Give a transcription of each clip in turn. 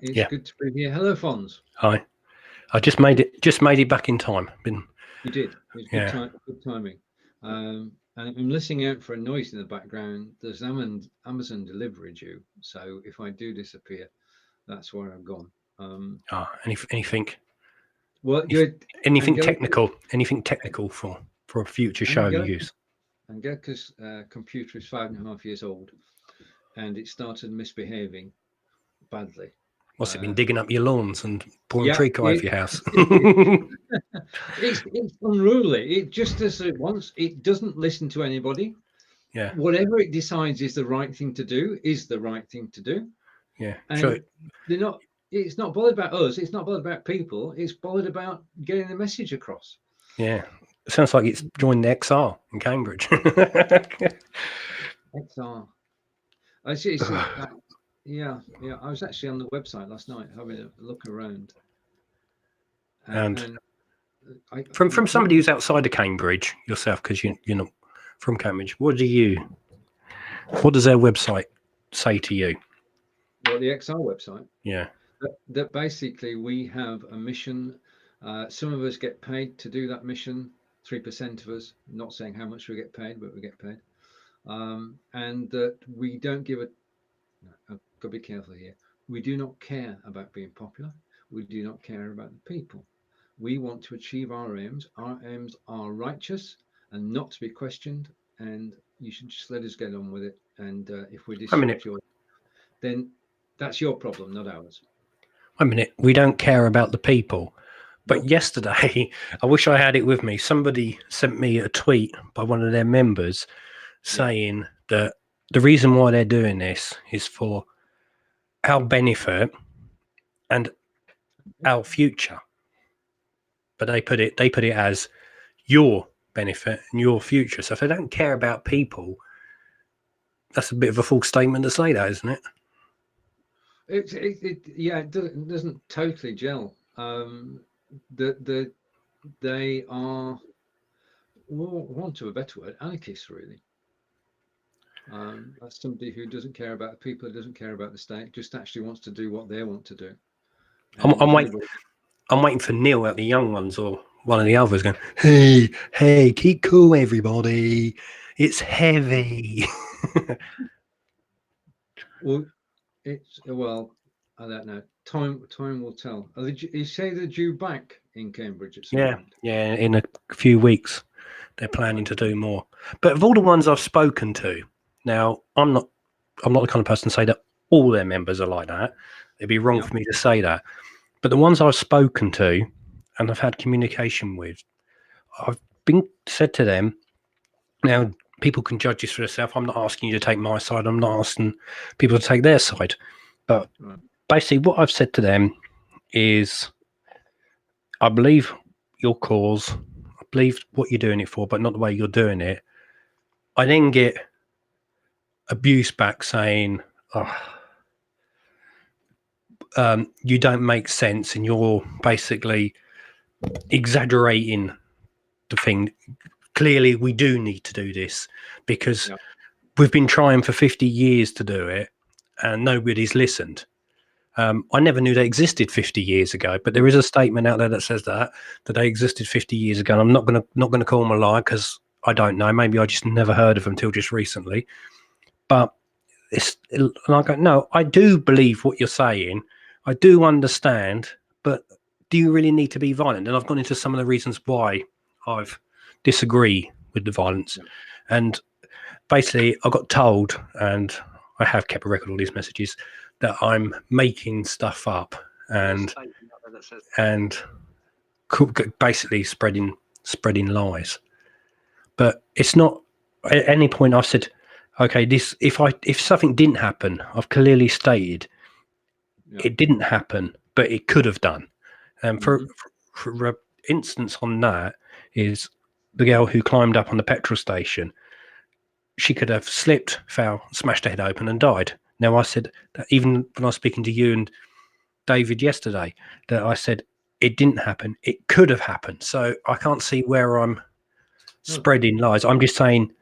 It's good to be here. Hello, Fonz. Hi. I just made it back in time. You did. It was good timing. And I'm listening out for a noise in the background. There's Amazon delivery due. So if I do disappear, that's where I've gone. Anything? Well, anything technical for a future show you use? Angelica's computer is 5.5 years old, and it started misbehaving badly. What's it been digging up your lawns and pouring treacle over your house? It's unruly. It just does it once. It doesn't listen to anybody. Yeah. Whatever it decides is the right thing to do is the right thing to do. Yeah. And they're not. It's not bothered about us. It's not bothered about people. It's bothered about getting the message across. Yeah. It sounds like it's joined the XR in Cambridge. XR. Yeah. I was actually on the website last night having a look around. And from somebody who's outside of Cambridge yourself, because you're not from Cambridge, what does their website say to you? Well, the XR website. Yeah. That basically we have a mission. Some of us get paid to do that mission. 3% of us. Not saying how much we get paid, but we get paid. And that we don't give I've got to be careful here. We do not care about being popular. We do not care about the people. We want to achieve our aims. Our aims are righteous and not to be questioned. And you should just let us get on with it. And if we disrupt then that's your problem, not ours. Wait a minute. We don't care about the people. But yesterday, I wish I had it with me. Somebody sent me a tweet by one of their members saying that the reason why they're doing this is for our benefit and our future. But they put it as your benefit and your future. So if they don't care about people, that's a bit of a false statement to say that, isn't it? It doesn't totally gel. They are, want of a better word, anarchists, really. That's somebody who doesn't care about the people, who doesn't care about the state, just actually wants to do what they want to do. I'm waiting for Neil at the young ones or one of the others going, hey, keep cool, everybody. It's heavy. Well, I don't know. Time will tell. You say they're due back in Cambridge at some point? Yeah, in a few weeks. They're planning to do more. But of all the ones I've spoken to, now I'm not the kind of person to say that all their members are like that. It'd be wrong for me to say that. But the ones I've spoken to and I've had communication with, I've been said to them, now people can judge this for themselves. I'm not asking you to take my side. I'm not asking people to take their side. But basically what I've said to them is, I believe your cause, I believe what you're doing it for, but not the way you're doing it. I then get abuse back saying, you don't make sense and you're basically exaggerating the thing. Clearly, we do need to do this because we've been trying for 50 years to do it and nobody's listened. I never knew they existed 50 years ago, but there is a statement out there that says that they existed 50 years ago. And I'm not going to call them a lie because I don't know. Maybe I just never heard of them till just recently. But and I go, no, I do believe what you're saying. I do understand, but do you really need to be violent? And I've gone into some of the reasons why I've disagree with the violence. And basically I got told, and I have kept a record of all these messages, that I'm making stuff up and basically spreading lies. But it's not at any point I've said, okay, this if something didn't happen, I've clearly stated it didn't happen, but it could have done. And for instance on that is the girl who climbed up on the petrol station. She could have slipped, fell, smashed her head open and died. Now I said that even when I was speaking to you and David yesterday, that I said it didn't happen. It could have happened. So I can't see where I'm spreading lies. I'm just saying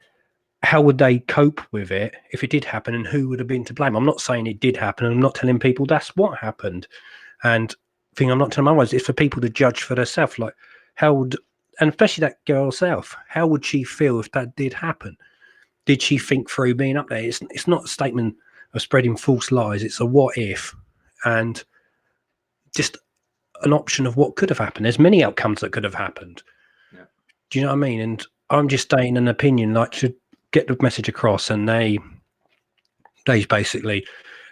how would they cope with it if it did happen, and who would have been to blame? I'm not saying it did happen. I'm not telling people that's what happened. And thing I'm not telling them otherwise, it's for people to judge for themselves. Like, how would, and especially that girl herself, how would she feel if that did happen? Did she think through being up there? It's not a statement of spreading false lies. It's a what if, and just an option of what could have happened. There's many outcomes that could have happened. Yeah. Do you know what I mean? And I'm just stating an opinion, like, to get the message across. And they basically,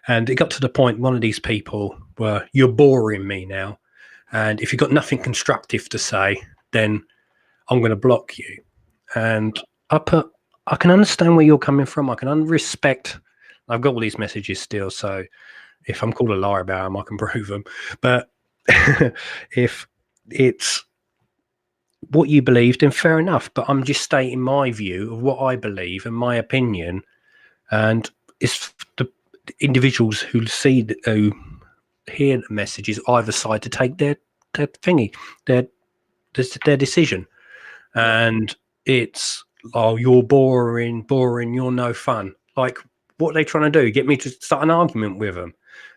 and it got to the point, one of these people were, you're boring me now. And if you've got nothing constructive to say, then I'm going to block you. And I can understand where you're coming from. I can respect. I've got all these messages still. So if I'm called a liar about them, I can prove them. But if it's what you believe, then fair enough. But I'm just stating my view of what I believe and my opinion. And it's the individuals who hear the messages either side to take their decision. And it's, oh, you're boring, you're no fun. Like, what are they trying to do? Get me to start an argument with them?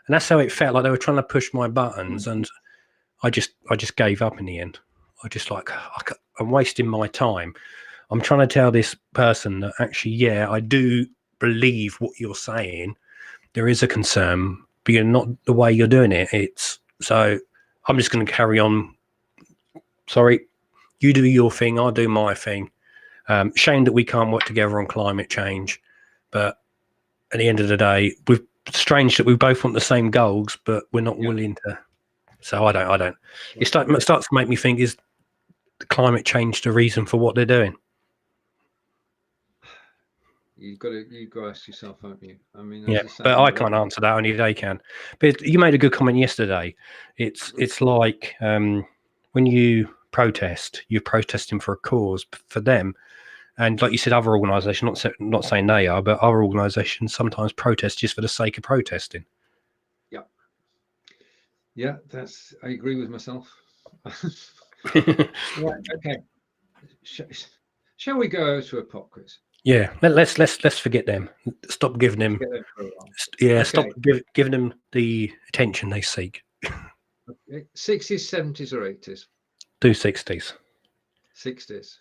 And that's how it felt, like they were trying to push my buttons. And I just gave up in the end. I just like, I'm wasting my time. I'm trying to tell this person that actually, yeah, I do believe what you're saying. There is a concern, but you're not the way you're doing it. It's so I'm just going to carry on. Sorry, you do your thing, I'll do my thing. Shame that we can't work together on climate change, but at the end of the day, we've strange that we both want the same goals, but we're not willing to. So I don't. It starts to make me think: is the climate change the reason for what they're doing? You've got to ask yourself, haven't you? I mean, yeah, but I can't answer that. Only they can. But you made a good comment yesterday. It's like when you protest, you're protesting for a cause for them. And like you said, other organisations, not saying they are, but other organisations sometimes protest just for the sake of protesting. Yeah, I agree with myself. Right, okay. Shall we go to a pop quiz? Yeah, let's forget them. Stop giving them. Yeah, okay. Stop giving them the attention they seek. Okay. 60s, 70s, or 80s? Do 60s. 60s.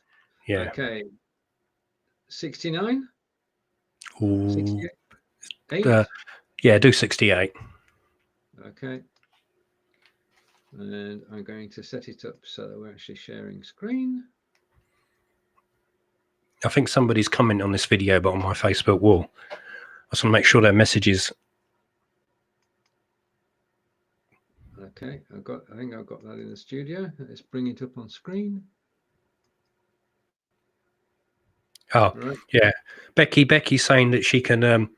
Yeah. Okay. 69? Ooh. 68? Yeah, do 68. Okay. And I'm going to set it up so that we're actually sharing screen. I think somebody's commenting on this video, but on my Facebook wall. I just want to make sure their messages. Okay, I think I've got that in the studio. Let's bring it up on screen. Oh, right. Yeah. Becky's saying that she can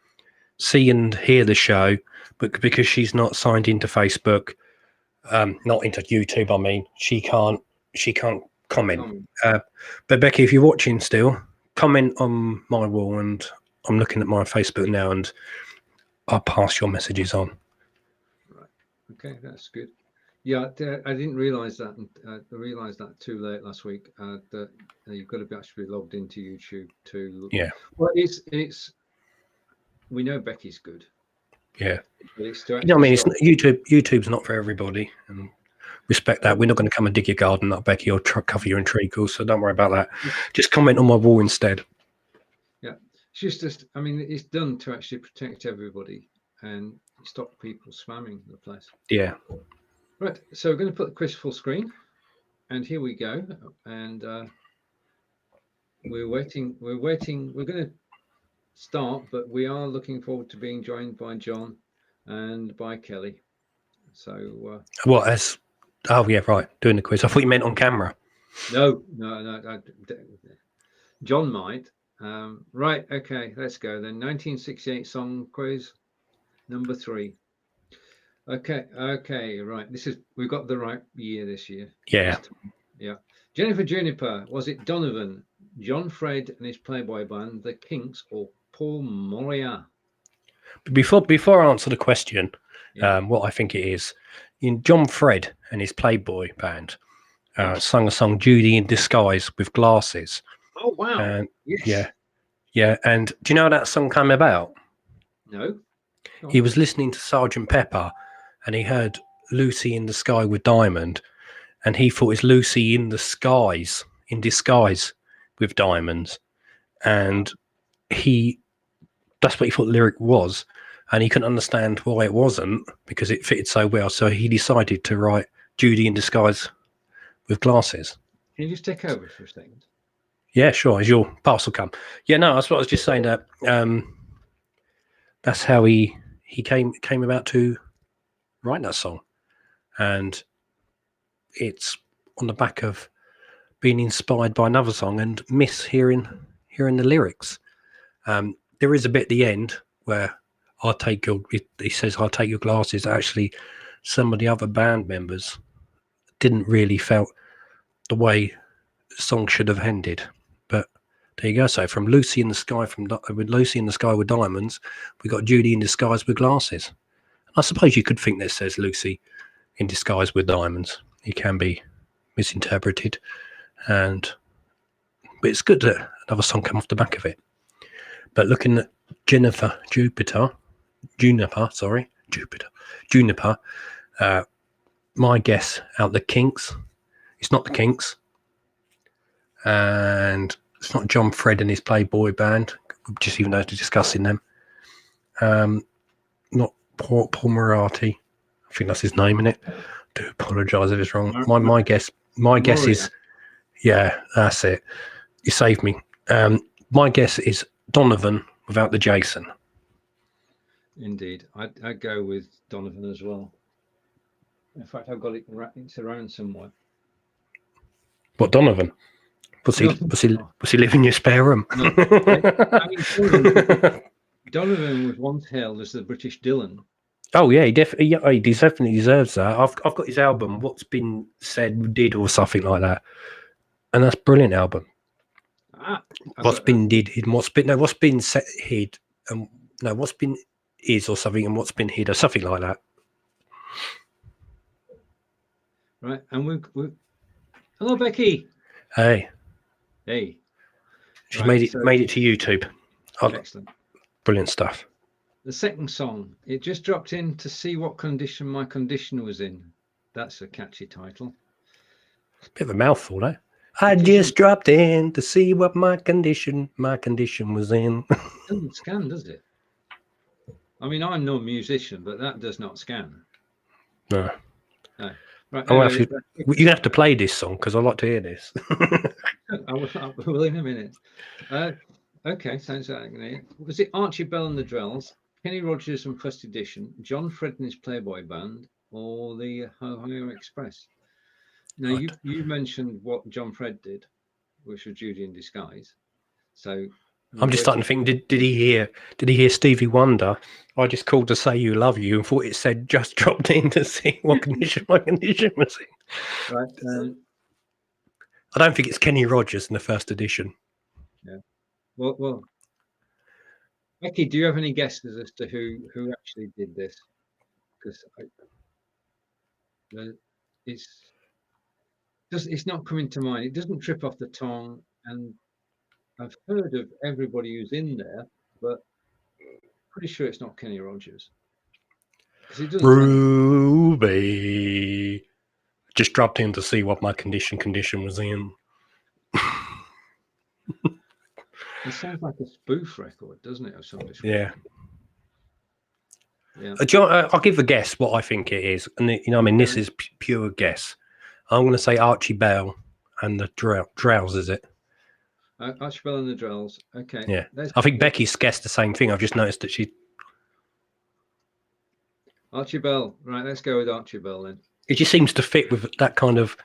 see and hear the show, but because she's not signed into Facebook, not into YouTube, I mean, she can't comment. But Becky, if you're watching still, comment on my wall, and I'm looking at my Facebook now, and I'll pass your messages on. Right. Okay, that's good. Yeah, I didn't realize that. I realized that too late last week. That you've got to be actually logged into YouTube to. Yeah. Well, it's. We know Becky's good. Yeah. But it's to I mean, it's YouTube's not for everybody, and respect that. We're not going to come and dig your garden up, Becky, or cover your treacles, so don't worry about that. Just comment on my wall instead. Yeah, it's just I mean, it's done to actually protect everybody and stop people spamming the place. Yeah. Right, so we're going to put the quiz full screen, and here we go. And we're waiting. We're going to start, but we are looking forward to being joined by John and by Kelly. So what as? Oh yeah, right. Doing the quiz. I thought you meant on camera. No. John might. Right. Okay. Let's go then. 1968 song quiz number 3. Okay. Right. We've got the right year this year. Yeah. Yeah. Jennifer Juniper. Was it Donovan, John Fred and his Playboy band, the Kinks, or Paul Moria? Before I answer the question, what I think it is, in John Fred and his Playboy band sung a song "Judy in Disguise with Glasses." Oh wow! And yes. Yeah, Yeah, and do you know how that song came about? No. He was listening to Sergeant Pepper, and he heard "Lucy in the Sky with Diamond," and he thought it's Lucy in the skies, in disguise with diamonds, and that's what he thought the lyric was, and he couldn't understand why it wasn't because it fitted so well. So he decided to write "Judy in disguise with glasses." Can you just take over for a second? Yeah, sure. As your parcel come. Yeah, no, that's what I was just saying. That that's how he came about to write that song, and it's on the back of being inspired by another song and miss hearing the lyrics. There is a bit at the end where he says, "I'll take your glasses." Actually, some of the other band members didn't really felt the way the song should have ended. But there you go. So from Lucy in the Sky, with Lucy in the Sky with Diamonds, we got Judy in disguise with glasses. I suppose you could think that says Lucy in disguise with diamonds. It can be misinterpreted, but it's good that another song came off the back of it. But looking at Juniper, my guess out the Kinks. It's not the Kinks, and it's not John Fred and his Playboy band. Just even though they're discussing them. Not Paul Moriarty. I think that's his name, innit? I do apologise if it's wrong. My guess is, yeah, that's it. You saved me. My guess is Donovan without the Jason. Indeed, I'd go with Donovan as well. In fact, I've got it's around somewhere. What, Donovan? Was he living in your spare room? No. I mean, Donovan was once hailed as the British Dylan. Oh yeah, he definitely deserves that. I've got his album, What's Been Said Did, or something like that, and that's a brilliant album. What's been said hid, and no, what's been is or something, and what's been hid or something like that. Right, and we hello, Becky. Hey. She's made it to YouTube. Excellent, brilliant stuff. The second song, it just dropped in to see what condition my condition was in. That's a catchy title. It's a bit of a mouthful, eh? I just dropped in to see what my condition was in. It doesn't scan, does it? I mean, I'm no musician, but that does not scan. No. Right, you have to play this song because I like to hear this. I will in a minute. Okay, sounds like it. Was it Archie Bell and the Drells, Kenny Rogers and First Edition, John Fred and his Playboy Band, or the Ohio Express? Now, you mentioned what John Fred did, which was Judy in Disguise. So I'm just starting to think, did he hear Stevie Wonder? I just called to say you love you and thought it said just dropped in to see what condition my condition was in. Right. I don't think it's Kenny Rogers in the First Edition. Yeah. Well, Becky, do you have any guesses as to who actually did this? Because it's not coming to mind. It doesn't trip off the tongue, and I've heard of everybody who's in there, but pretty sure it's not Kenny Rogers. Ruby just dropped in to see what my condition was in. It sounds like a spoof record, doesn't it, of some description? Yeah. I'll give a guess what I think it is, and this is pure guess. I'm going to say Archie Bell and the Drells, is it? Archie Bell and the Drells. Okay. Yeah. I think Becky's guessed the same thing. I've just noticed that she. Archie Bell. Right, let's go with Archie Bell then. It just seems to fit with that kind of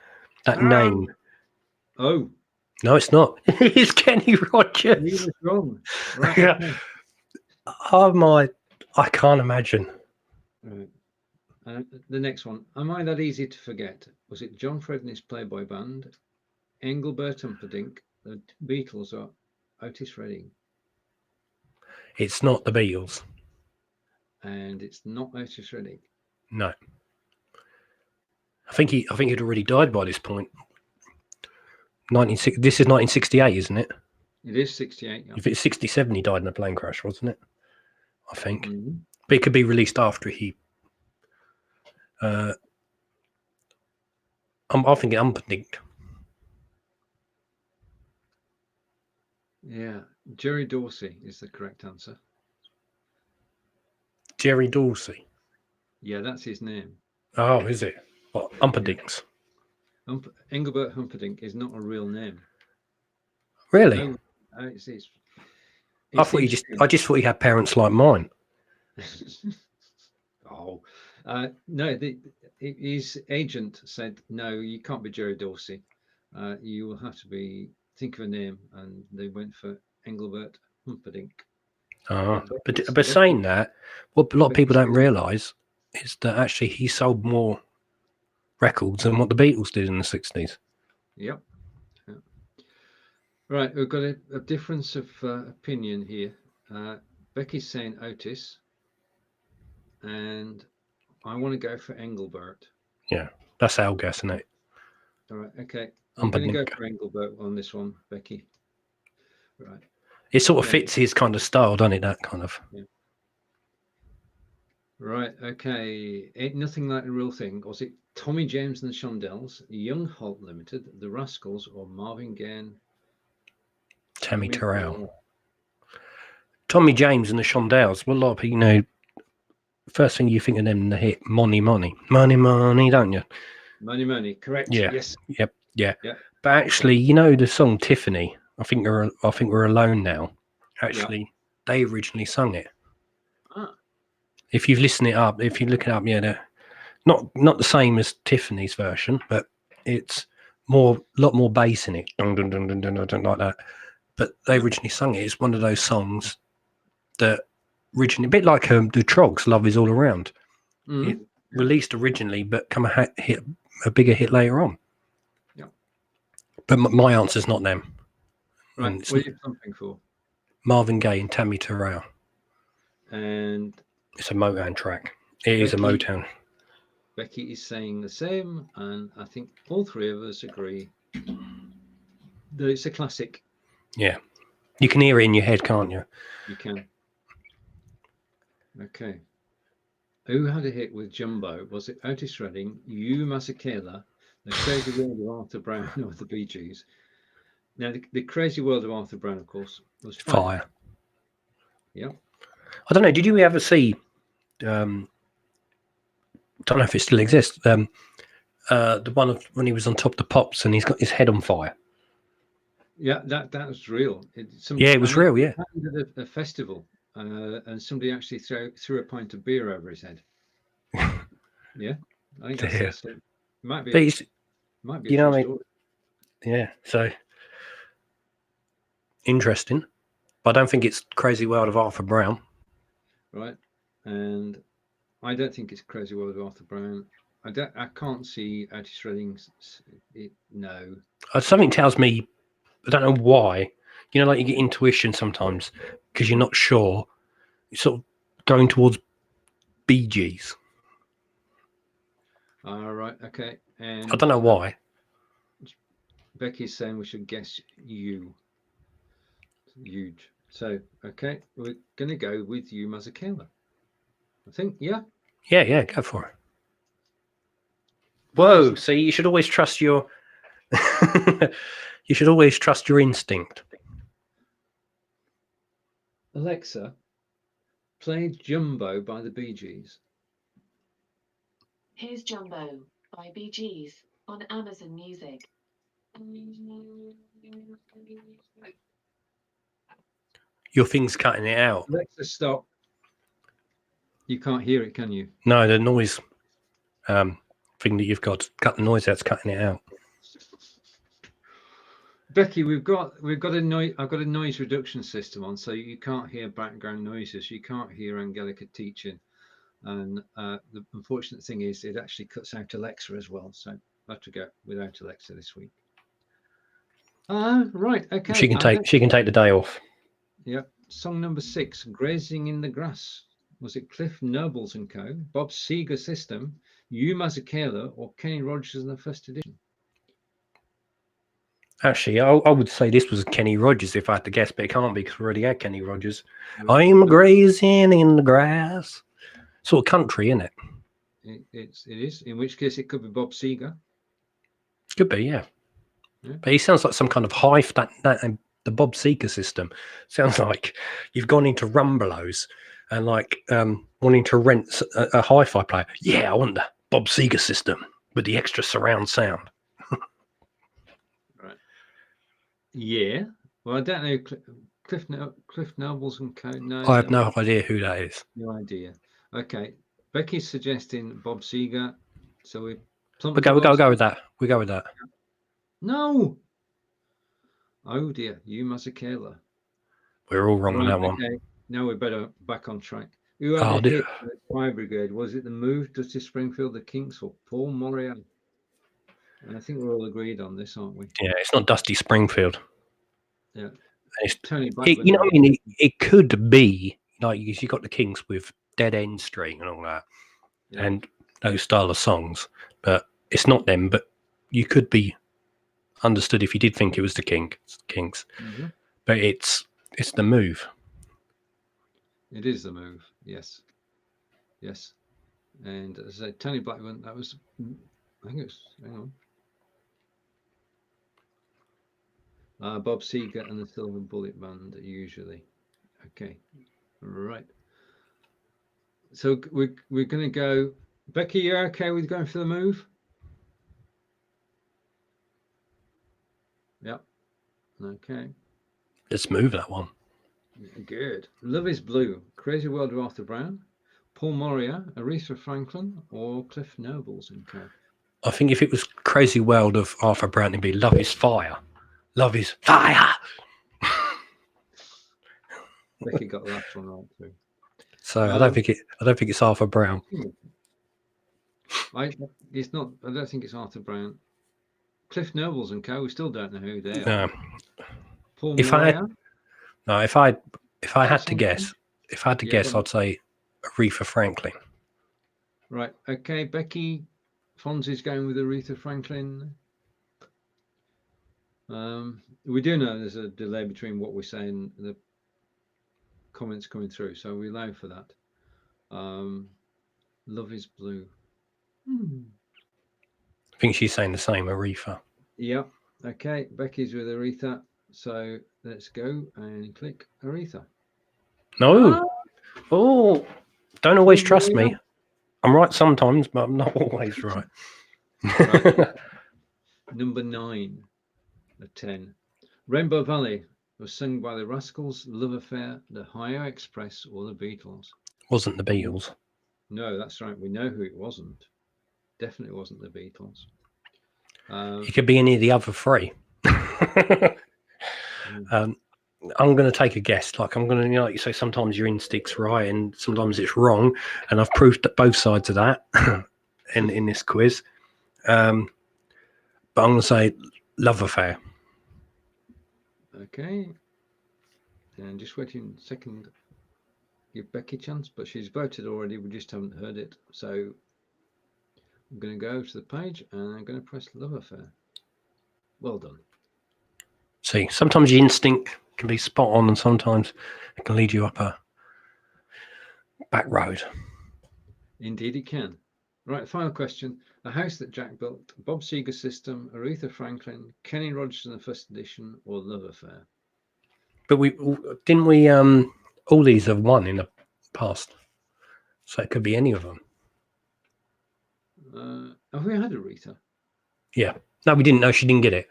name. Oh. No, it's not. It's Kenny Rogers. He was wrong. Right. Yeah. Oh I can't imagine. Right. The next one. Am I that easy to forget? Was it John Fred and his Playboy Band, Engelbert Humperdinck, the Beatles, or Otis Redding? It's not the Beatles. And it's not Otis Redding. No. I think he'd already died by this point. This is 1968, isn't it? It is 68. Yeah. If it's 67, he died in a plane crash, wasn't it? I think. Mm-hmm. But it could be released after he. I think it Humperdinck. Yeah, Jerry Dorsey is the correct answer. Jerry Dorsey. Yeah, that's his name. Oh, is it? What, Humperdinck's? Yeah. Engelbert Humperdinck is not a real name. Really? No, it's I just thought he had parents like mine. Oh, no. His agent said, no, you can't be Jerry Dorsey. You will have to think of a name, and they went for Engelbert Humperdinck. But saying that, what a lot of people don't realise is that actually he sold more records than what the Beatles did in the 60s. Yep. Right, we've got a difference of opinion here. Becky's saying Otis, and I want to go for Engelbert. Yeah, that's our guess, isn't it? All right, okay. I'm going to go for Engelbert on this one, Becky. Right. It sort of fits his kind of style, doesn't it? That kind of. Yeah. Right, okay. Ain't Nothing Like the Real Thing. Was it Tommy James and the Shondells, Young Holt Limited, The Rascals, or Marvin Gaye? Tammy Terrell. Tommy James and the Shondells. Well, a lot of people, first thing you think of them in the hit, Money, Money, Money, Money, don't you? Money, Money, correct. Yeah. Yes. Yep. Yeah. But actually, the song Tiffany, I think we're alone now. Actually, they originally sung it. If you listen it up, if you look it up, they're not the same as Tiffany's version, but it's a lot more bass in it. Dun, dun, dun, dun, dun, dun, like that. But they originally sung it. It's one of those songs that originally, a bit like the Trogs, Love Is All Around. Mm-hmm. It released originally, but hit a bigger hit later on. Yeah. But my answer's not them. Right. What are you pumping for? Marvin Gaye and Tammy Terrell. And it's a Motown track. It is a Motown. Becky is saying the same, and I think all three of us agree that it's a classic. Yeah. You can hear it in your head, can't you? You can. Okay. Who had a hit with Jumbo? Was it Otis Redding, Hugh Masekela, The Crazy World of Arthur Brown, or the Bee Gees? Now, the Crazy World of Arthur Brown, of course, was Fire. Yeah. I don't know. Did you ever see? Don't know if it still exists. The one of when he was on Top of the Pops and he's got his head on fire. Yeah, that was real. It was real. Yeah. Happened at a festival, and somebody actually threw a pint of beer over his head. Yeah, I think that's it. Might be. Might be. Story. Yeah. So interesting, but I don't think it's Crazy World of Arthur Brown. Right, and I don't think it's Crazy World of Arthur Brown. I can't see Otis Redding's. No. Something tells me. I don't know why. Like you get intuition sometimes because you're not sure. You're sort of going towards Bee Gees. All right. Okay. And I don't know why. Becky's saying we should guess you. Huge. So, okay, we're going to go with Hugh Masekela. I think, yeah. Yeah, go for it. Whoa! See, you should always trust your. You should always trust your instinct. Alexa, play Jumbo by the Bee Gees. Here's Jumbo by Bee Gees on Amazon Music. Your thing's cutting it out. Alexa, stop. You can't hear it, can you? No, the noise thing that you've got to cut the noise out's cutting it out. Becky, we've got a noise. I've got a noise reduction system on, so you can't hear background noises. You can't hear Angelica teaching, and the unfortunate thing is it actually cuts out Alexa as well. So I have to go without Alexa this week. Right. Okay. She can take the day off. Yep. Song number 6, Grazing in the Grass. Was it Cliff Nobles and Co., Bob Seger System, Hugh Masekela, or Kenny Rogers in the first edition? Actually, I would say this was Kenny Rogers if I had to guess, but it can't be because we already had Kenny Rogers. Right. I'm grazing in the grass. Sort of country, isn't it? It is. In which case, it could be Bob Seger. Could be, yeah. Yeah. But he sounds like some kind of hive. The Bob Seger system sounds like you've gone into Rumbelows and like wanting to rent a hi-fi player. Yeah, I want the Bob Seger system with the extra surround sound. Right. Yeah. Well, I don't know. Cliff Nobles and Co. No, I have no idea who that is. No idea. Okay. Becky's suggesting Bob Seger. So we We'll go with that. We go with that. No. Oh dear, you Mazakela. We're all wrong on that one. Okay. Now we're better back on track. Who had Oh, a hit at Fire Brigade? Was it The Move, Dusty Springfield, The Kinks, or Paul Moria? And I think we're all agreed on this, aren't we? Yeah, it's not Dusty Springfield. Yeah. It's Tony Blackburn. you know what I mean? It could be like you got the Kinks with Dead End Street and all that, and those style of songs, but it's not them. But you could be understood if you did think it was the Kinks. Mm-hmm. But it's The Move. It is The Move. Yes. Yes. And as I say, Tony Blackburn. That was. I think it was. Hang on. Bob Seger and the Silver Bullet Band usually. Okay. Right. So we're going to go. Becky, you okay with going for The Move? Yep. Okay. Let's move that one. Good. Love is Blue, Crazy World of Arthur Brown, Paul Moria, Aretha Franklin, or Cliff Nobles and Co. I think if it was Crazy World of Arthur Brown, it'd be Love is Fire. Love is Fire. Becky got the last one right too. So I don't think it's Arthur Brown. I don't think it's Arthur Brown. Cliff Nobles and Co. We still don't know who they are. No. Paul If Moria? I had to guess, I'd say Aretha Franklin. Right. Okay, Becky. Fonz is going with Aretha Franklin. We do know there's a delay between what we're saying and the comments coming through, so we allow for that. Love is Blue. I think she's saying the same, Aretha. Yeah. Okay, Becky's with Aretha. So let's go and click Aretha. No. Oh, don't always trust me. I'm right sometimes, but I'm not always right. Right. Number 9 of 10. Rainbow Valley was sung by the Rascals, Love Affair, the Ohio Express, or the Beatles. Wasn't the Beatles. No, that's right. We know who it wasn't. Definitely wasn't the Beatles. It could be any of the other three. I'm going to take a guess. Like I'm going to, like you say, sometimes your instinct's right and sometimes it's wrong. And I've proved that both sides of that in this quiz. But I'm going to say Love Affair. Okay. And just waiting a second. Give Becky a chance, but she's voted already. We just haven't heard it. So I'm going to go to the page and I'm going to press Love Affair. Well done. See, sometimes your instinct can be spot on and sometimes it can lead you up a back road. Indeed it can. Right, final question. A House That Jack Built, Bob Seger System, Aretha Franklin, Kenny Rogers in the First Edition, or Love Affair? But we all these have won in the past. So it could be any of them. Have we had Aretha? Yeah. No, we didn't. No, she didn't get it.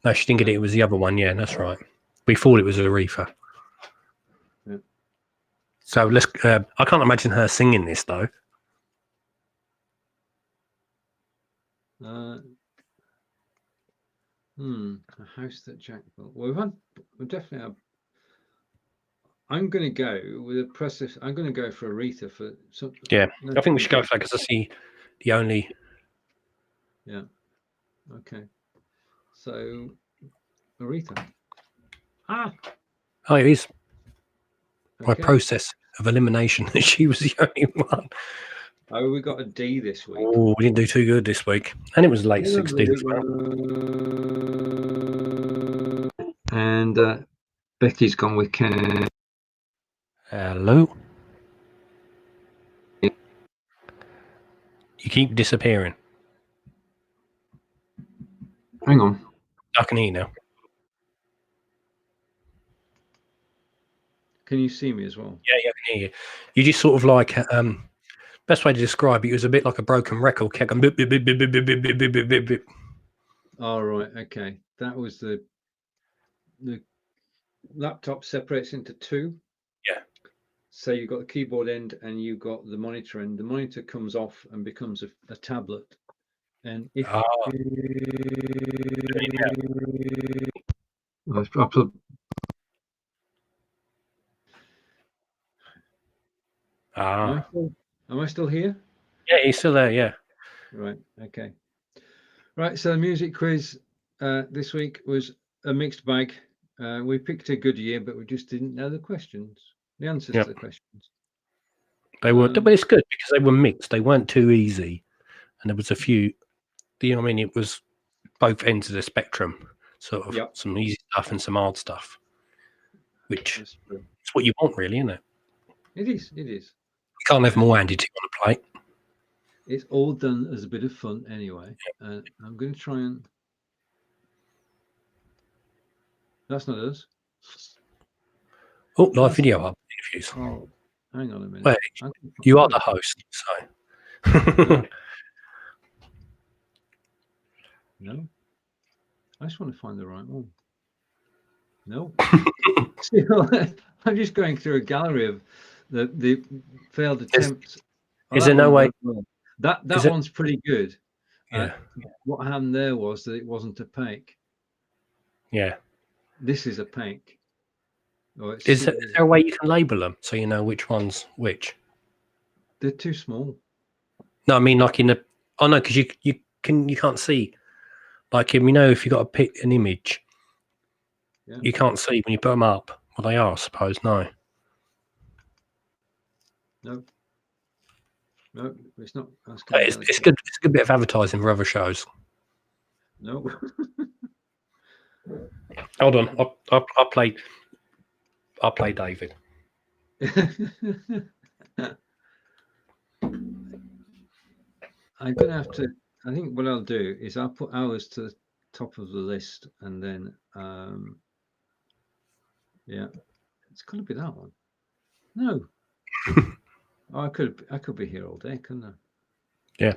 No, she didn't get it. It was the other one. Yeah, that's right. We thought it was Aretha. Yeah. So let's. I can't imagine her singing this though. A House That Jack Built. Well, we've definitely had. I'm going to go with a process. I'm going to go for Aretha for some. Yeah, I think we should go for that because I see the only. Yeah. Okay. So, Aretha. Oh, it is. By Okay. process of elimination, she was the only one. Oh, we got a D this week. Oh, we didn't do too good this week, and it was late 60s as well. And Becky's gone with Ken. Hello. You keep disappearing. Hang on. I can hear you now. Can you see me as well? Yeah, I can hear you. You just sort of like best way to describe it was a bit like a broken record. Kept going bip, bip, bip, bip, bip, bip, bip, bip, bip, bip, bip. All right. Okay. That was the laptop separates into two. Yeah. So you've got the keyboard end and you've got the monitor end. The monitor comes off and becomes a tablet. And if Ah. Am I still here? Yeah, he's still there. Yeah. Right. Okay. Right. So the music quiz this week was a mixed bag. We picked a good year, but we just didn't know the answers to the questions. They were, but it's good because they were mixed. They weren't too easy, and there was a few. You know what I mean? It was both ends of the spectrum, sort of some easy stuff and some hard stuff, which is what you want, really, isn't it? It is. It is. You can't have more handed to you on a plate. It's all done as a bit of fun, anyway. I'm going to try and. That's not us. Oh, live video up interviews. Oh, hang on a minute. Well, you are the host, so. No, I just want to find the right one. No, I'm just going through a gallery of the failed attempts. Is there no way? That one's pretty good. Yeah. What happened there was that it wasn't a pake. Yeah. This is a pake. Is there a way you can label them so you know which one's which? They're too small. No, I mean like in the. Oh no, because you can't see. Like if you got to pick an image, you can't see when you put them up. Well, they are, I suppose. No. No, it's not. It's good. It's a good bit of advertising for other shows. No. Hold on, I'll play David. I'm gonna have to. I think what I'll do is I'll put ours to the top of the list, and then yeah, it's got to be that one. No. Oh, I could be here all day, couldn't I? Yeah,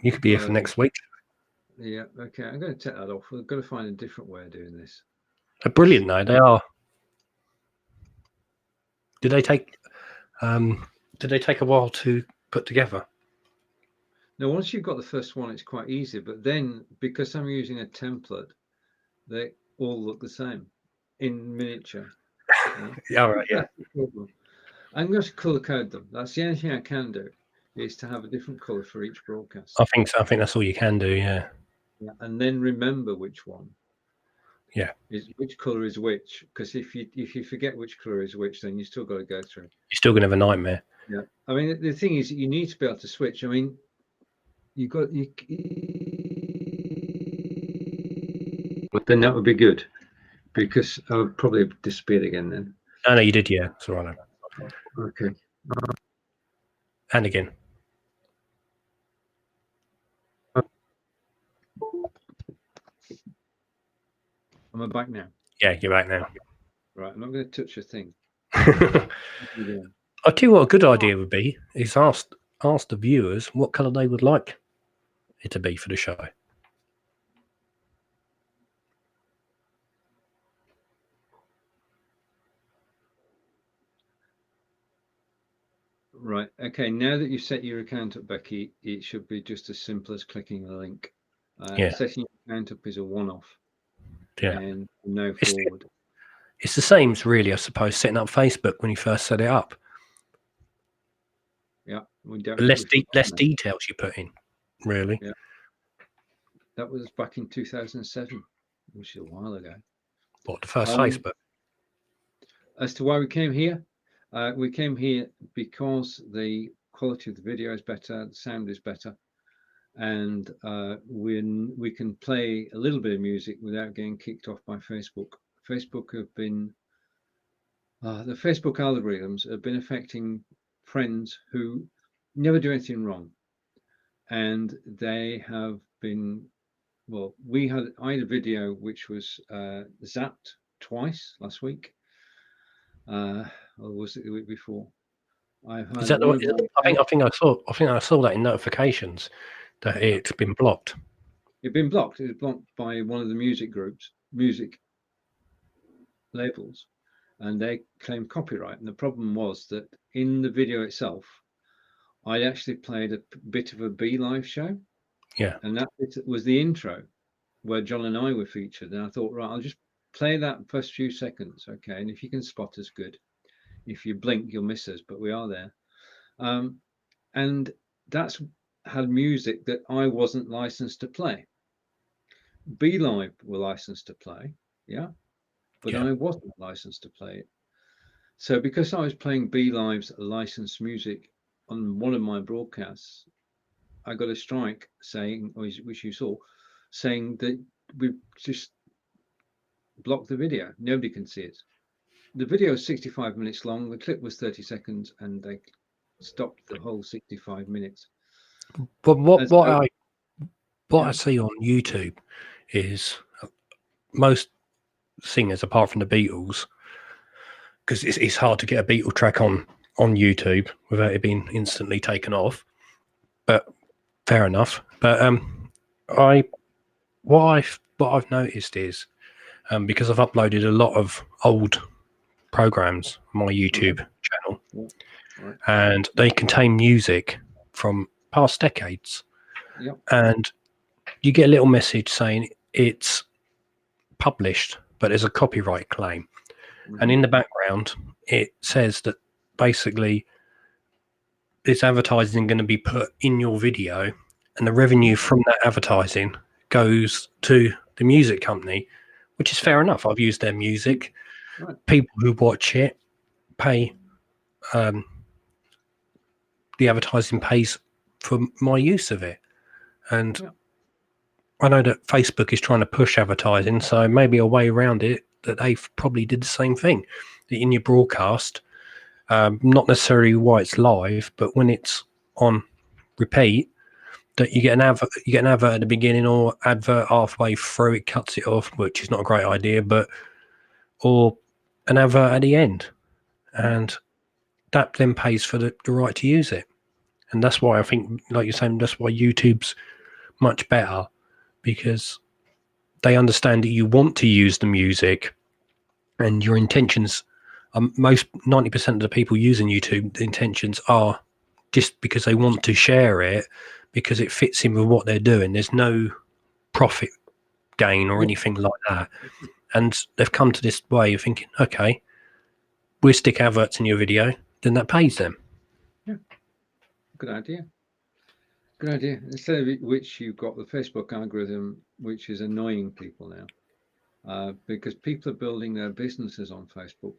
you could be here for next week. Yeah. Okay, I'm going to take that off. We've got to find a different way of doing this. They're brilliant, though. They are. Did they take a while to put together? Now, once you've got the first one, it's quite easy. But then, because I'm using a template, they all look the same in miniature. Yeah, right. Yeah. I'm going to color code them. That's the only thing I can do, is to have a different color for each broadcast. I think so. I think that's all you can do. Yeah. Yeah, and then remember which one. Yeah. Is which color is which? Because if you forget which color is which, then you still got to go through. You're still gonna have a nightmare. Yeah. I mean, the thing is, you need to be able to switch. I mean, but then that would be good, because I would probably disappeared again then. No, you did. Yeah, it's all right. Okay. And again. Am I back now? Yeah, you're back now. Right, I'm not going to touch a thing. I'll tell you what a good idea would be is ask the viewers what colour they would like it to be for the show. Right. Okay. Now that you've set your account up, Becky, it should be just as simple as clicking a link. Setting your account up is a one-off. Yeah. And no forward. It's the same as really, I suppose, setting up Facebook when you first set it up. Yeah. We don't. Less details you put in, really. Yeah. That was back in 2007, which is a while ago. What, the first Facebook? As to why we came here because the quality of the video is better, the sound is better, and when we can play a little bit of music without getting kicked off by Facebook. Facebook have been the Facebook algorithms have been affecting friends who never do anything wrong, and they have been. Well, I had a video which was zapped twice last week. Or was it the week before? I've had Is that one of I think I saw that in notifications that it's been blocked. It'd been blocked. It was blocked by one of the music labels, and they claimed copyright. And the problem was that in the video itself, I actually played a bit of a Be Live show. Yeah. And that was the intro where John and I were featured. And I thought, right, I'll just play that first few seconds. Okay. And if you can spot us, good. If you blink, you'll miss us, but we are there. And that's had music that I wasn't licensed to play. Be Live were licensed to play. Yeah. But I wasn't licensed to play it. So because I was playing Be Live's licensed music on one of my broadcasts, I got a strike saying, which you saw, saying that we've just blocked the video. Nobody can see it. The video is 65 minutes long. The clip was 30 seconds, and they stopped the whole 65 minutes. But what I see on YouTube is most singers, apart from the Beatles, because it's hard to get a Beatle track on YouTube without it being instantly taken off. But fair enough. But what I've noticed is because I've uploaded a lot of old programs on my YouTube channel, and they contain music from past decades. Yep. And you get a little message saying it's published, but there's a copyright claim. And in the background, it says that basically this advertising going to be put in your video, and the revenue from that advertising goes to the music company, which is fair enough. I've used their music. Right. People who watch it pay. The advertising pays for my use of it. And I know that Facebook is trying to push advertising, so maybe a way around it that they probably did the same thing. In your broadcast, not necessarily why it's live, but when it's on repeat, that you get an advert at the beginning or advert halfway through, it cuts it off, which is not a great idea, or an advert at the end, and that then pays for the right to use it. And that's why I think, like you're saying, that's why YouTube's much better, because they understand that you want to use the music and your intentions. Most 90% of the people using YouTube, the intentions are just because they want to share it, because it fits in with what they're doing. There's no profit gain or anything like that. And they've come to this way of thinking, okay, we'll stick adverts in your video, then that pays them. Yeah, good idea. Good idea. Instead of which, you've got the Facebook algorithm, which is annoying people now, because people are building their businesses on Facebook,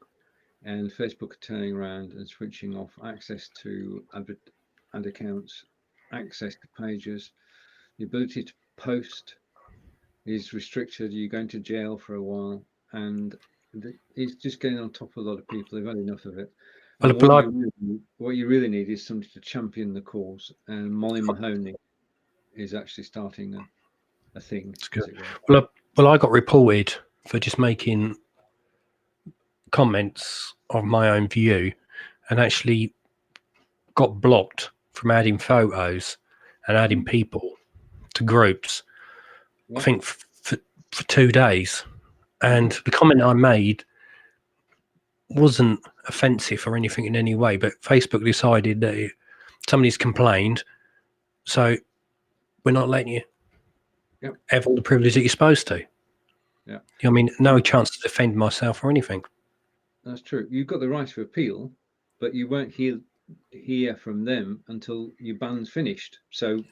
and Facebook are turning around and switching off access to ad accounts, access to pages. The ability to post is restricted. You're going to jail for a while, and it's just getting on top of a lot of people. They've had enough of it. What you really need is somebody to champion the cause, and Molly Mahoney is actually starting a thing. That's good. Well, I got reported for just making comments of my own view, and actually got blocked from adding photos and adding people to groups. I think for 2 days, and the comment I made wasn't offensive or anything in any way, but Facebook decided that somebody's complained, so we're not letting you have all the privilege that you're supposed to. Yeah. I mean, no chance to defend myself or anything. That's true. You've got the right to appeal, but you won't hear from them until your ban's finished. So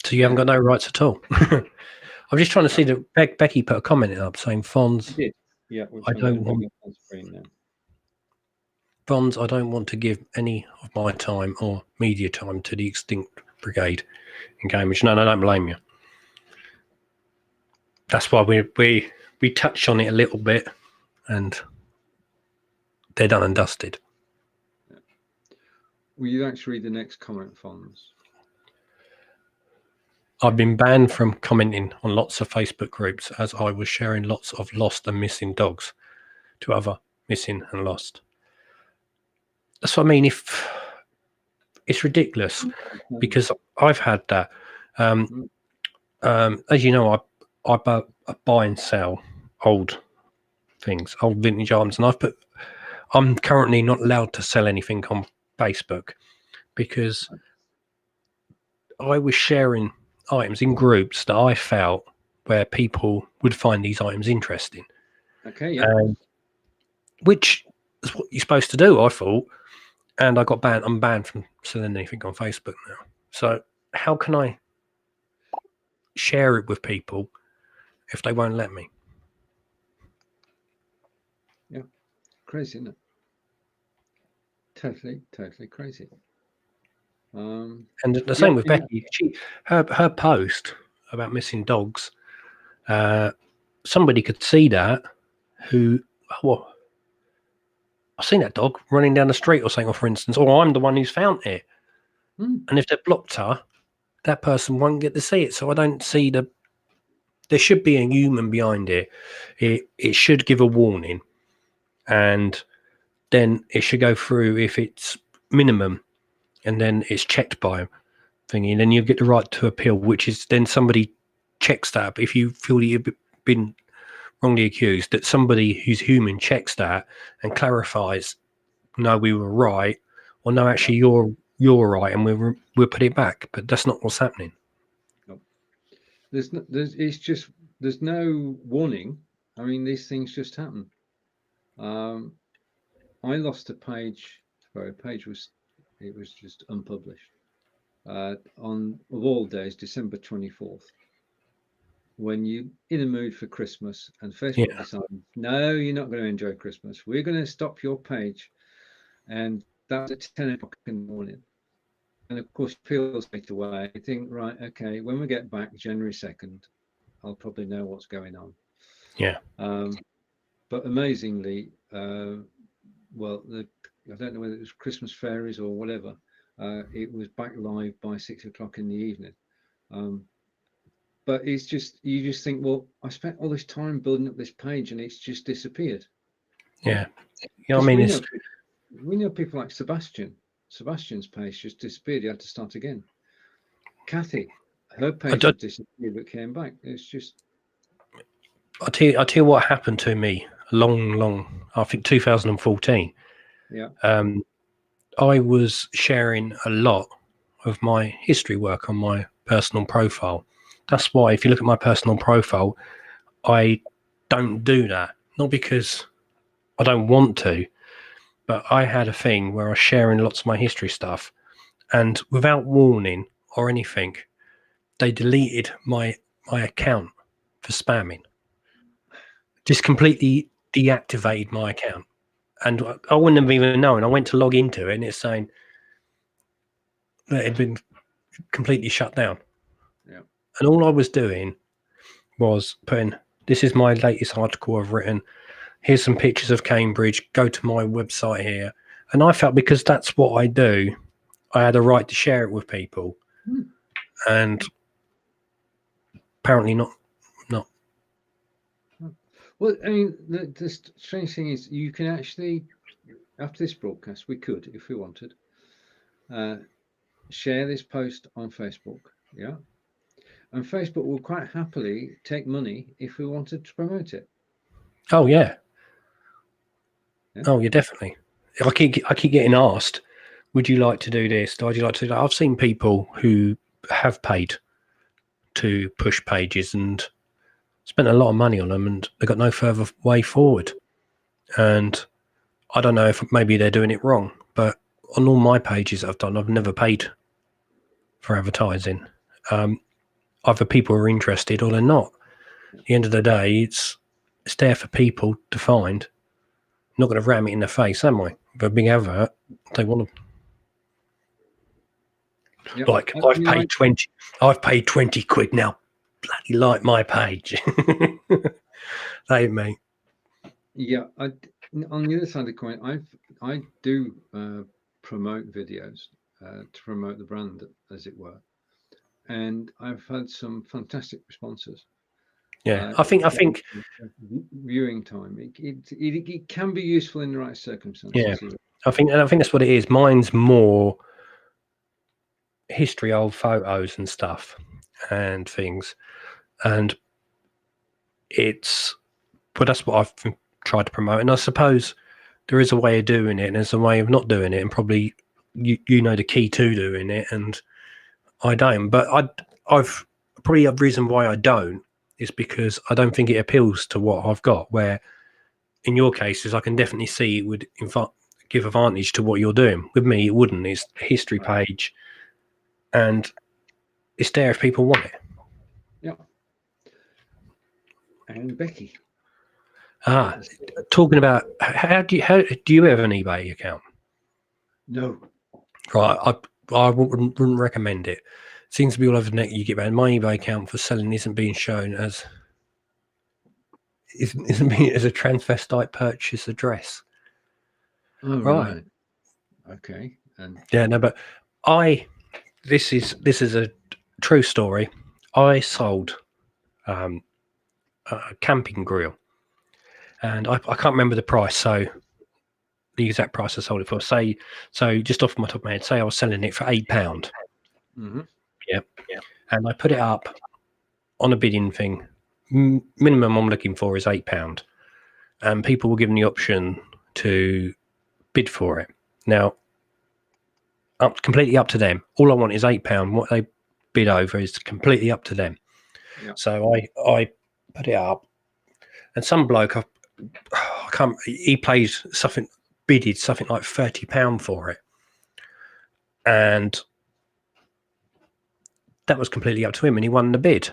so you haven't got no rights at all. I'm just trying to see that Becky put a comment up saying, Fonz, I don't want to give any of my time or media time to the extinct Brigade in Cambridge. No, I don't blame you. That's why we touch on it a little bit, and they're done and dusted. Will you actually read the next comment, Fonz? I've been banned from commenting on lots of Facebook groups as I was sharing lots of lost and missing dogs to other missing and lost. That's what I mean. If it's ridiculous, because I've had that. As you know, I buy and sell old things, old vintage items, and I'm currently not allowed to sell anything on Facebook because I was sharing items in groups that I felt where people would find these items interesting. Okay, yeah. Which is what you're supposed to do, I thought. And I got banned. I'm banned from selling anything on Facebook now. So how can I share it with people if they won't let me? Yeah, crazy, isn't it? Totally crazy. And the same with Becky. Her post about missing dogs. Somebody could see that. I've seen that dog running down the street or something, for instance, or I'm the one who's found it. And if they've blocked her, that person won't get to see it. So I don't see there should be a human behind it. It should give a warning, and then it should go through if it's minimum, and then it's checked by thingy, and then you get the right to appeal, which is then somebody checks that. But if you feel that you've been wrongly accused, that somebody who's human checks that and clarifies, no, we were right, or no, actually you're right, and we'll put it back. But that's not what's happening. No. There's no warning. I mean, these things just happen. I lost a page. Sorry, it was just unpublished on, of all days, December 24th. When you're in a mood for Christmas and Facebook decided, no, you're not going to enjoy Christmas. We're going to stop your page. And that was at 10 o'clock in the morning. And of course, people straight away think, right, okay, when we get back January 2nd, I'll probably know what's going on. Yeah. But amazingly, well, I don't know whether it was Christmas fairies or whatever. It was back live by 6 o'clock in the evening. But it's just, you just think, well, I spent all this time building up this page and it's just disappeared. Yeah. You know what I mean? We know people like Sebastian. Sebastian's page just disappeared. He had to start again. Kathy, her page had disappeared but came back. It's just. I'll tell you what happened to me I think 2014. Yeah. I was sharing a lot of my history work on my personal profile. That's why if you look at my personal profile, I don't do that. Not because I don't want to, but I had a thing where I was sharing lots of my history stuff, and without warning or anything, they deleted my account for spamming. Just completely deactivated my account. And I wouldn't have even known. I went to log into it and it's saying that it had been completely shut down. Yeah. And all I was doing was putting, this is my latest article I've written. Here's some pictures of Cambridge. Go to my website here. And I felt because that's what I do, I had a right to share it with people. And apparently not. Well, I mean, the strange thing is you can actually, after this broadcast, we could, if we wanted, share this post on Facebook. Yeah. And Facebook will quite happily take money if we wanted to promote it. Oh, yeah. Oh, yeah, definitely. I keep getting asked, would you like to do this? Would you like to do that? I've seen people who have paid to push pages and spent a lot of money on them, and they've got no further way forward. And I don't know if maybe they're doing it wrong, but on all my pages I've done, I've never paid for advertising. Either people are interested or they're not. At the end of the day, it's there for people to find. I'm not going to ram it in the face, am I? With a big advert, they want to. Yep. Like I've paid 20 quid now. Bloody like my page. That ain't me. Yeah, on the other side of the coin, I do promote videos to promote the brand, as it were, and I've had some fantastic responses. Yeah, I think viewing time, it can be useful in the right circumstances. Yeah, I think that's what it is. Mine's more history, old photos and stuff and things, and but that's what I've tried to promote. And I suppose there is a way of doing it, and there's a way of not doing it, and probably you know the key to doing it, and I don't. But I've probably a reason why I don't is because I don't think it appeals to what I've got. Where in your cases, I can definitely see it would in fact give advantage to what you're doing. With me, it wouldn't. It's a history page, and it's there if people want it. Yeah. And Becky. Talking about how do you have an eBay account? No. Right, I wouldn't recommend it. Seems to be all over the net. You get around. My eBay account for selling isn't being shown as isn't being as a transvestite purchase address. Oh, right. Okay. And yeah, no, but this is a true story. I sold a camping grill, and I can't remember the price. So the exact price I sold it for. So just off my top of my head, say I was selling it for £8. Mm-hmm. Yeah. And I put it up on a bidding thing. Minimum I'm looking for is £8, and people were given the option to bid for it. Now, completely up to them. All I want is £8. What they bid over is completely up to them. Yeah. So I put it up, and some bloke he paid something, bidded something like £30 for it, and that was completely up to him, and he won the bid.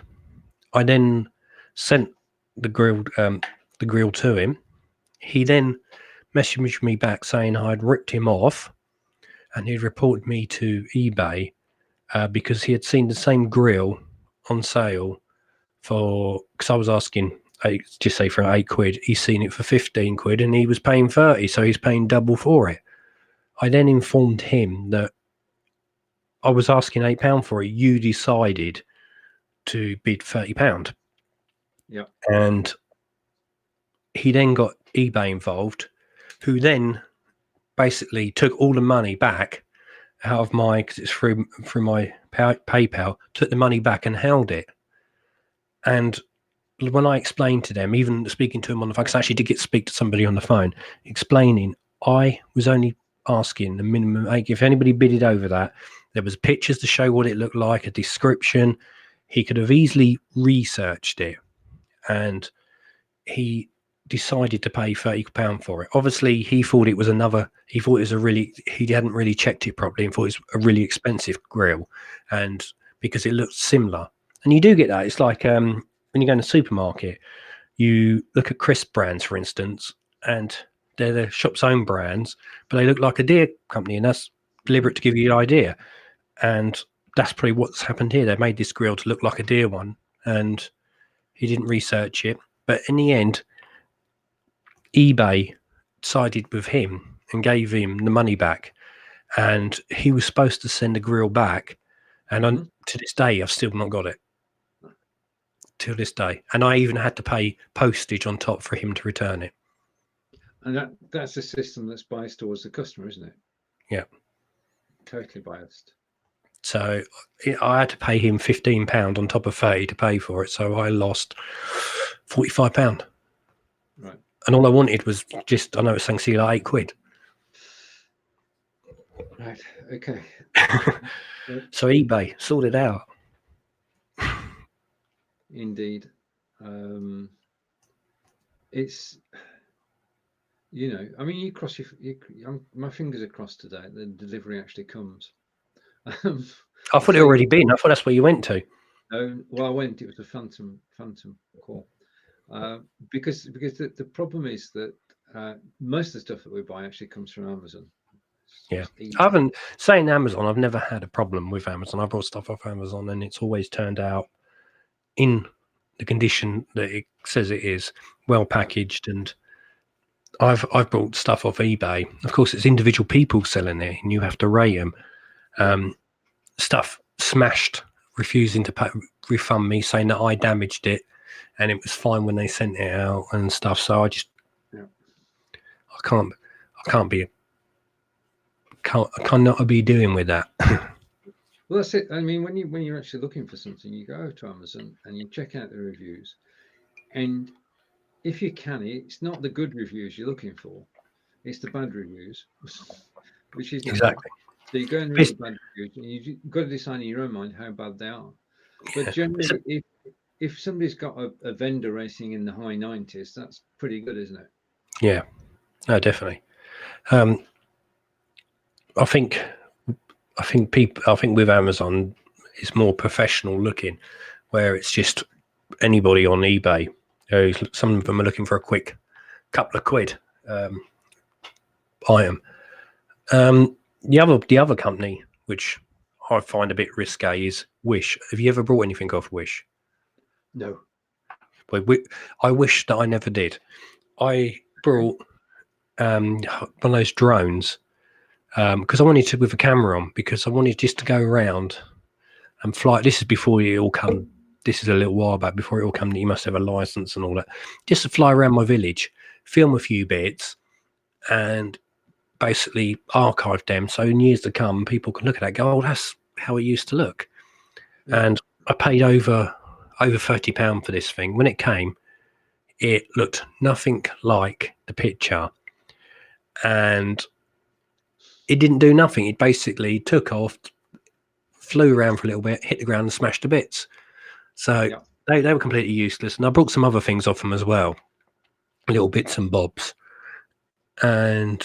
I then sent the grill to him. He then messaged me back saying I'd ripped him off, and he'd reported me to eBay because he had seen the same grill on sale because I was asking, just say for £8, he's seen it for £15, and he was paying 30, so he's paying double for it. I then informed him that I was asking £8 for it. You decided to bid £30. Yeah. And he then got eBay involved, who then basically took all the money back out of because it's through my PayPal, took the money back and held it. And when I explained to them, even speaking to him on the phone, because I actually did speak to somebody on the phone, explaining I was only asking the minimum. If anybody bidded over that, there was pictures to show what it looked like, a description. He could have easily researched it, and he decided to pay £30 for it. Obviously, he thought it was he hadn't really checked it properly and thought it was a really expensive grill, and because it looked similar. And you do get that. It's like when you go in a supermarket, you look at crisp brands, for instance, and they're the shop's own brands, but they look like a deer company, and that's deliberate to give you an idea. And that's probably what's happened here. They made this grill to look like a deer one, and he didn't research it. But in the end, eBay sided with him and gave him the money back. And he was supposed to send the grill back. And to this day, I've still not got it. Till this day. And I even had to pay postage on top for him to return it. And that's a system that's biased towards the customer, isn't it? Yeah. Totally biased. So I had to pay him £15 on top of 30 to pay for it. So I lost £45. Right. And all I wanted was I know it's saying see like £8. Right. Okay. So eBay, sort it out. Indeed. It's, I mean, you cross my fingers are crossed today. The delivery actually comes. I thought it already been. I thought that's where you went to. Well, I went. It was a phantom call. Because the problem is that most of the stuff that we buy actually comes from Amazon. Yeah, I haven't saying Amazon. I've never had a problem with Amazon. I bought stuff off Amazon, and it's always turned out in the condition that it says it is, well packaged. And I've bought stuff off eBay. Of course, it's individual people selling it, and you have to rate them. Stuff smashed, refusing to refund me, saying that I damaged it, and it was fine when they sent it out and stuff. So I just, I cannot be doing with that. Well, that's it. I mean, when you're actually looking for something, you go to Amazon and you check out the reviews, and if you can, it's not the good reviews you're looking for, it's the bad reviews, which is Exactly. So you go and read the bad reviews, and you've got to decide in your own mind how bad they are. But generally, if somebody's got a vendor rating in the high 90s, that's pretty good, isn't it? Yeah, no, definitely. I think with Amazon, it's more professional looking, where it's just anybody on eBay. Some of them are looking for a quick couple of quid item. The other company, which I find a bit risque, is Wish. Have you ever brought anything off Wish? No. I wish that I never did. I brought one of those drones because I wanted to with a camera on, because I wanted just to go around and fly. This is before it all come. This is a little while back, before it all come. You must have a license and all that. Just to fly around my village, film a few bits, and basically archive them, so in years to come people can look at that and go, oh, that's how it used to look. And I paid over £30 for this thing. When it came, it looked nothing like the picture, and it didn't do nothing. It basically took off, flew around for a little bit, hit the ground and smashed to bits. So they were completely useless. And I brought some other things off them as well, little bits and bobs, and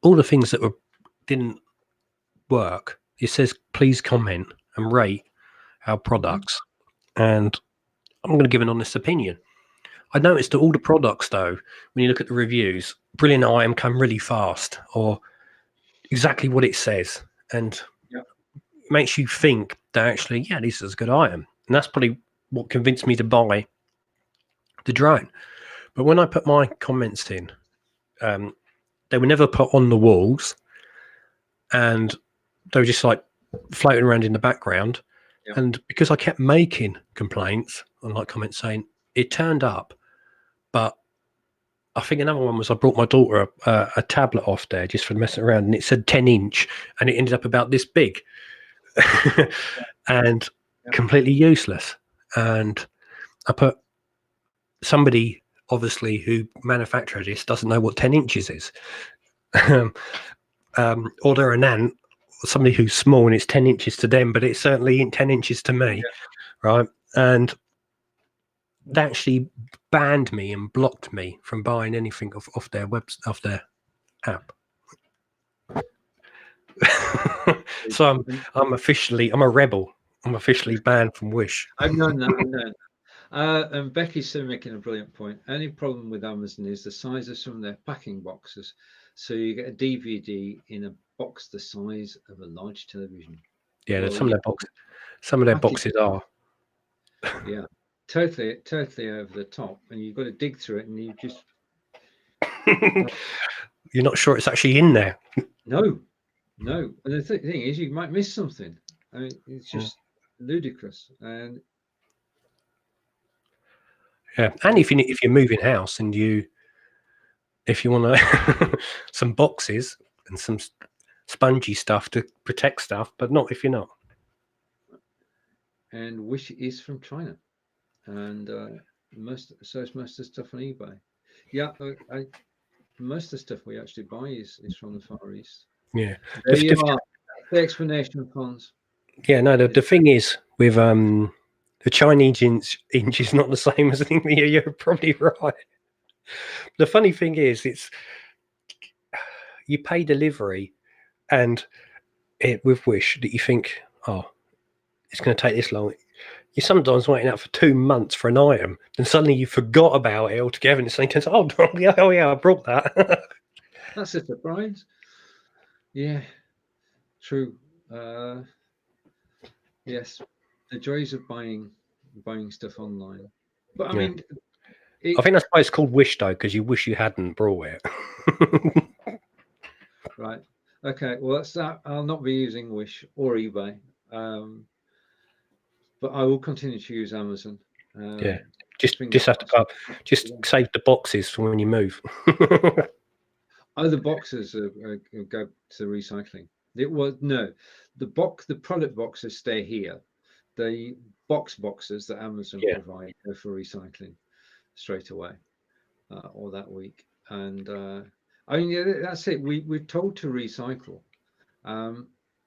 all the things that didn't work. It says please comment and rate our products, and I'm going to give an honest opinion. I noticed that all the products, though, when you look at the reviews, brilliant item, come really fast, or exactly what it says, and makes you think that actually, yeah, this is a good item. And that's probably what convinced me to buy the drone. But when I put my comments in, they were never put on the walls, and they were just like floating around in the background. And because I kept making complaints on like comments saying it turned up, but I think another one was I brought my daughter a tablet off there just for messing around, and it said 10-inch, and it ended up about this big and completely useless. And I put somebody obviously who manufactured this doesn't know what 10 inches is, or they're an ant, somebody who's small and it's 10 inches to them, but it's certainly 10 inches to me, right? And they actually banned me and blocked me from buying anything off their app. So I'm a rebel. I'm officially banned from Wish. I've known that. And Becky's still making a brilliant point. Only problem with Amazon is the size of some of their packing boxes. So you get a DVD in a box the size of a large television. Yeah, well, some of their boxes are. Yeah, totally over the top, and you've got to dig through it, and you just you're not sure it's actually in there. No. And the thing is, you might miss something. I mean, it's just ludicrous. And and if you're moving house and if you want to some boxes and some spongy stuff to protect stuff, but not if you're not. And Wish is from China, and most of the stuff on eBay. Yeah, most of the stuff we actually buy is from the Far East. Yeah, there you are. The explanation, Fonz. Yeah, no. The thing is with the Chinese inch is not the same as the English. You're probably right. The funny thing is, it's you pay delivery, and with Wish that you think, oh, it's going to take this long. You're sometimes waiting out for 2 months for an item, and suddenly you forgot about it altogether, and it's like, oh yeah, I brought that. That's a surprise. Yeah, true. Yes, the joys of buying buying stuff online. But I Yeah. mean, I think that's why it's called Wish, though, because you wish you hadn't brought it. right. Okay. Well, that's that. I'll not be using Wish or eBay, but I will continue to use Amazon. Yeah. Just have to put up. Just save the boxes for when you move. Oh, the boxes go to recycling. It was no, the product boxes stay here. The boxes that Amazon provide go for recycling straight away, or that week. And I mean, that's it. We're told to recycle.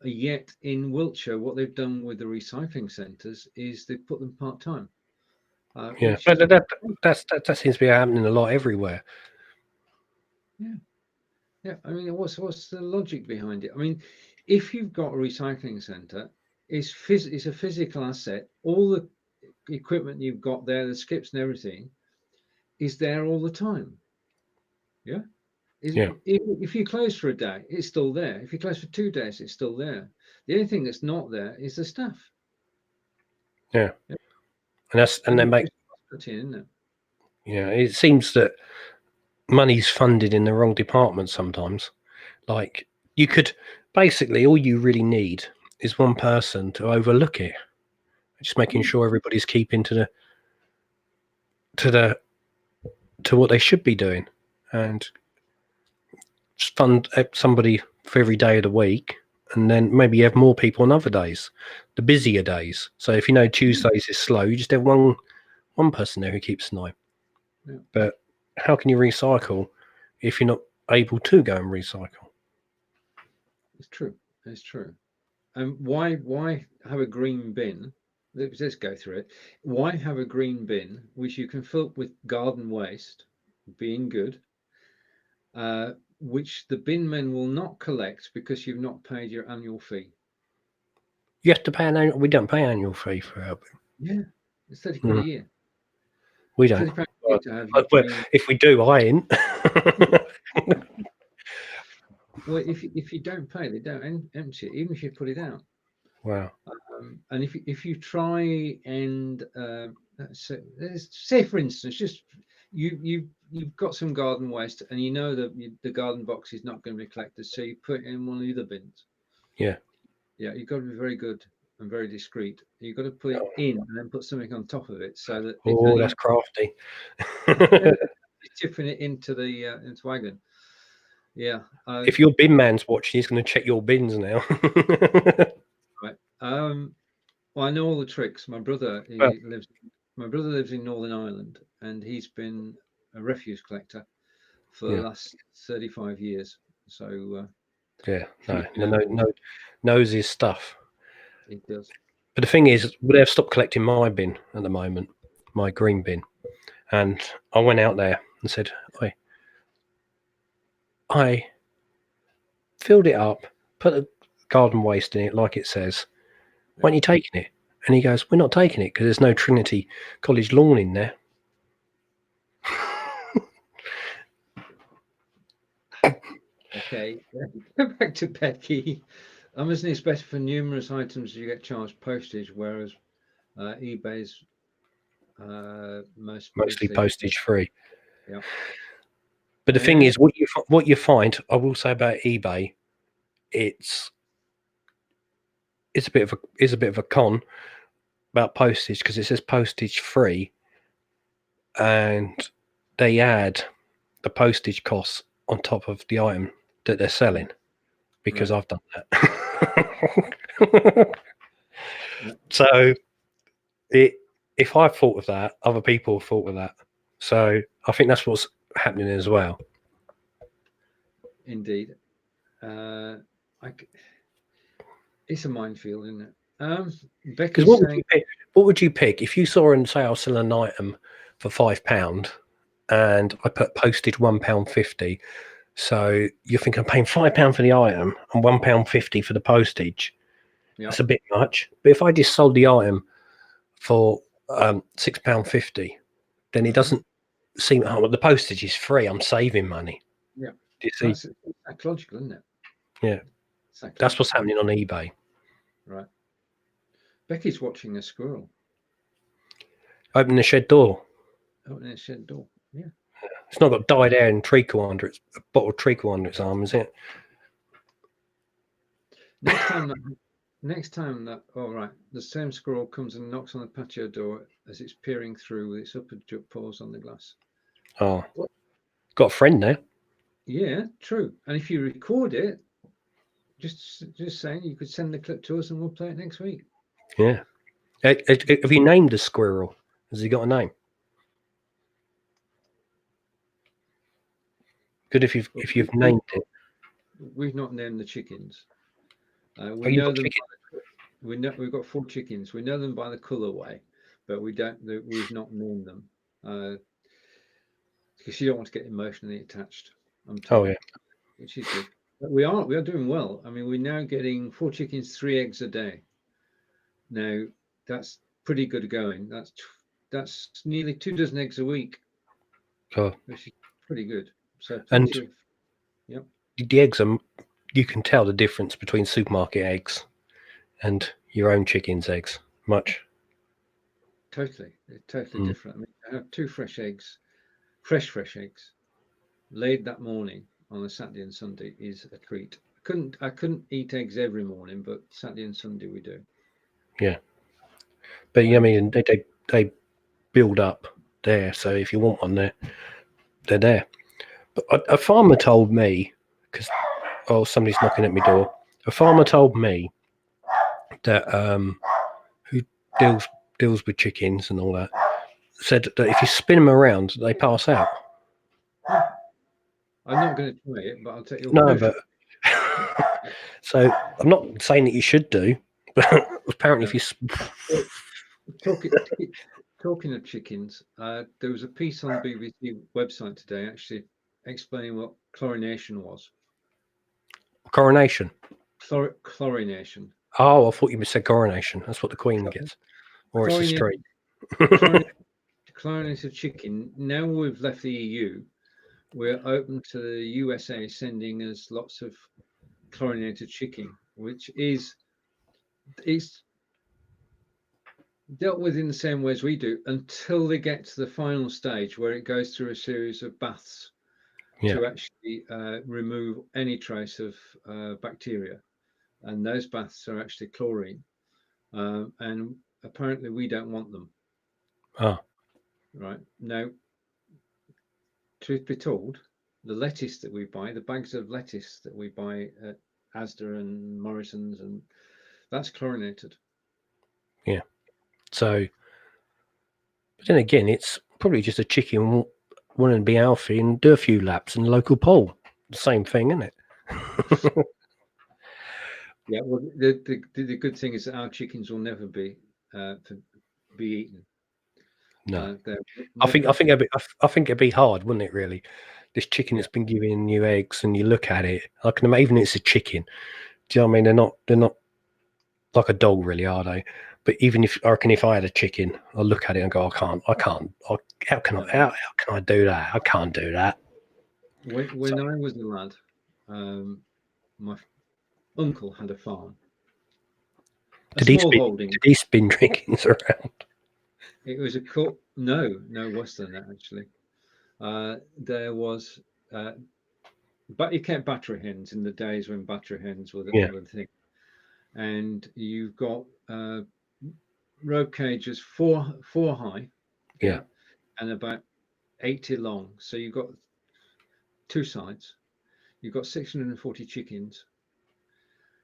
Yet in Wiltshire, what they've done with the recycling centres is they've put them part-time. Yeah, but that seems to be happening a lot everywhere. Yeah. Yeah, I mean, what's the logic behind it? I mean, if you've got a recycling centre, it's a physical asset. All the equipment you've got there, the skips and everything, is there all the time. Yeah. If you close for a day, it's still there. If you close for 2 days, it's still there. The only thing that's not there is the staff. Yeah. And they make. Isn't it? Yeah, it seems that money's funded in the wrong department sometimes. Like, you could basically, all you really need is one person to overlook it, just making sure everybody's keeping to what they should be doing, and just fund somebody for every day of the week, and then maybe you have more people on other days, the busier days. So if you know Tuesdays is slow, you just have one person there who keeps an eye. Yeah. But how can you recycle if you're not able to go and recycle? It's true. It's true. And why have a green bin? Let's go through it. Why have a green bin which you can fill up with garden waste, being good, which the bin men will not collect because you've not paid your annual fee? You have to pay an annual. We don't pay annual fee for our bin. Yeah, it's 30 quid a year. We don't. £30 a year to have Well, if we do, I ain't. Well, if you don't pay, they don't empty it, even if you put it out. Wow. And if you try and say for instance, just you've got some garden waste and you know that the garden box is not going to be collected, so you put it in one of the other bins. Yeah. Yeah, you've got to be very good and very discreet. You've got to put it in and then put something on top of it so that That's crafty. Tipping it into the wagon. Yeah. If your bin man's watching, he's going to check your bins now. Right. Well, I know all the tricks. My brother lives in Northern Ireland, and he's been a refuse collector for the last 35 years. So yeah, knows his stuff. He does. But the thing is, they've stopped collecting my bin at the moment, my green bin, and I went out there and said, I filled it up, put the garden waste in it like it says. Why aren't you taking it? And he goes, we're not taking it because there's no Trinity College lawn in there. Okay, go back to Becky. Amazon is better for numerous items you get charged postage, whereas eBay's mostly postage free. Yeah. But the thing is, what you find, I will say about eBay, it's a bit of a con about postage because it says postage free, and they add the postage costs on top of the item that they're selling, because I've done that. So if I thought of that, other people have thought of that. So I think that's what's happening as well. Indeed. It's a minefield, isn't it? Because what would you pick if you saw and say I'll sell an item for £5 and I put postage £1.50? So you're thinking I'm paying £5 for the item and £1.50 for the postage. That's a bit much. But if I just sold the item for £6.50, then it doesn't seem. The postage is free. I'm saving money. Yeah. Do you see? That's logical, isn't it? Yeah. That's what's happening on eBay. Right. Becky's watching a squirrel. Open the shed door. Open the shed door. Yeah. It's not got dyed hair and treacle under its a bottle of treacle under its arm, is it? Next time that, all right, the same squirrel comes and knocks on the patio door as it's peering through with its upper paws on the glass. Oh, What? Got a friend now. Yeah, true. And if you record it, just saying, you could send the clip to us and we'll play it next week. Yeah. Have you named the squirrel? Has he got a name? Good if you've named it. We've not named the chickens. Oh, We know them. We've got 4 chickens. We know them by the colorway, but we've not named them because you don't want to get emotionally attached. I'm told. Oh yeah, which is good. But we are doing well. I mean, we're now getting 4 chickens, 3 eggs a day. Now that's pretty good going. That's nearly 2 dozen eggs a week. cool. Which is pretty good. So And yep. The eggs are. You can tell the difference between supermarket eggs and your own chicken's eggs. Much. Totally different. I mean, I have 2 fresh eggs, fresh eggs, laid that morning on a Saturday and Sunday is a treat. I couldn't eat eggs every morning, but Saturday and Sunday we do. Yeah, but I mean, they build up there. So if you want one, they're there. But a farmer told me, because somebody's knocking at my door. A farmer told me that who deals with chickens and all that, said that if you spin them around, they pass out. I'm not going to try it, but I'll take your No, but so I'm not saying that you should do, but apparently if you talking of chickens, there was a piece on the BBC website today actually explaining what chlorination was. Coronation. Chlorination. Oh, I thought you said coronation. That's what the Queen gets, or it's a street. Chlorinated chicken. Now we've left the EU, we're open to the USA sending us lots of chlorinated chicken, which is dealt with in the same way as we do until they get to the final stage where it goes through a series of baths to actually remove any trace of bacteria, and those baths are actually chlorine, and apparently we don't want them. Right now, truth be told, the lettuce that we buy, the bags of lettuce that we buy at Asda and Morrison's, and that's chlorinated. Yeah. So, but then again, it's probably just a chicken wanting to be healthy and do a few laps in the local pool. The same thing, isn't it? Yeah. Well, the good thing is that our chickens will never be eaten. No. I think it'd be hard, wouldn't it? Really, this chicken that's been giving you eggs, and you look at it, I can imagine, even it's a chicken. Do you know what I mean? They're not like a dog, really, are they? But even if I had a chicken, I look at it and go, I can't. How can I do that? I can't do that. When I was a lad, my uncle had a farm. Did he spin chickens around? It was no worse than that actually. There was, but he kept battery hens in the days when battery hens were the thing, and you've got row cages four high, and about 80 long. So you've got 2 sides. You've got 640 chickens.